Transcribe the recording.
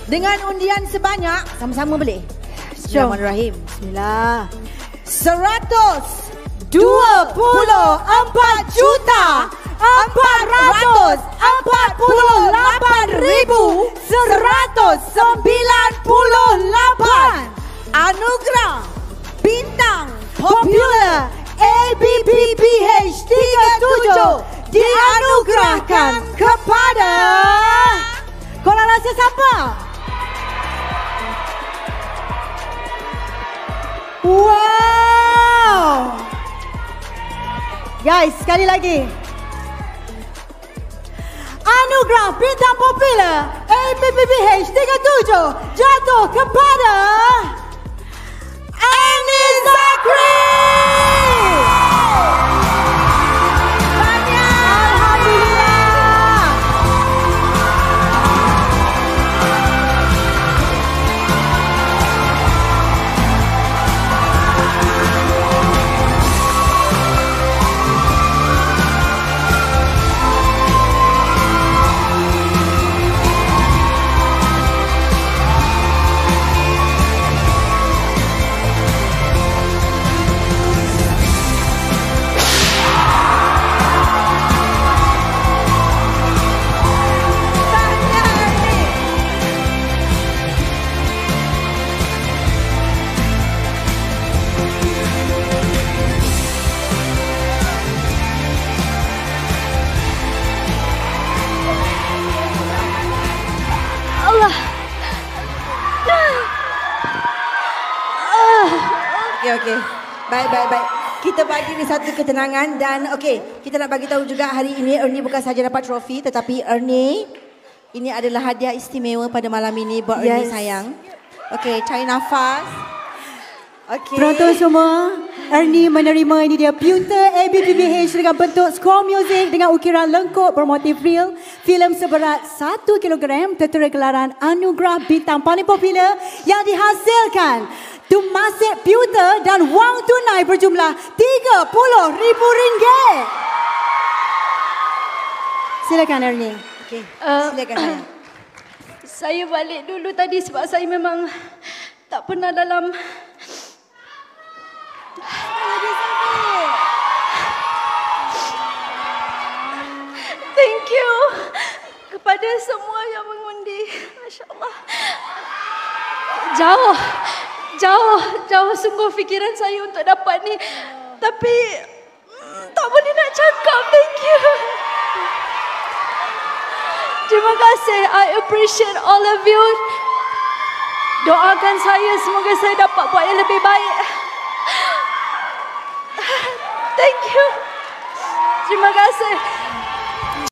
Dengan undian sebanyak, sama-sama boleh? Bismillahirrahmanirrahim. Bismillah. 124 juta 448,198 anugerah bintang popular ABPPH 37 dianugerahkan kepada korang rasa siapa? Wow! Guys, sekali lagi. Anugerah bintang popular ABPPH 37 jatuh kepada Ernie Zakri. Okey. Baik. Kita bagi ni satu ketenangan dan okey, kita nak bagi tahu juga hari ini Ernie bukan saja dapat trofi tetapi Ernie ini adalah hadiah istimewa pada malam ini buat Ernie sayang. Okey, cari nafas. Okey. Penonton semua, Ernie menerima ini dia Pewter ABPPH dengan bentuk score music dengan ukiran lengkuk bermotif real, filem seberat 1 kg tertera gelaran anugerah bintang paling popular yang dihasilkan Temasek Pewter dan wang tunai berjumlah RM30,000. Silakan Ernie. Okey, silakan. Saya balik dulu tadi sebab saya memang tak pernah dalam Thank you kepada semua yang mengundi. Masya-Allah. Jauh sungguh fikiran saya untuk dapat ni. Tapi tak boleh nak cakap. Thank you. Terima kasih. I appreciate all of you. Doakan saya semoga saya dapat buat yang lebih baik. Thank you. Terima kasih.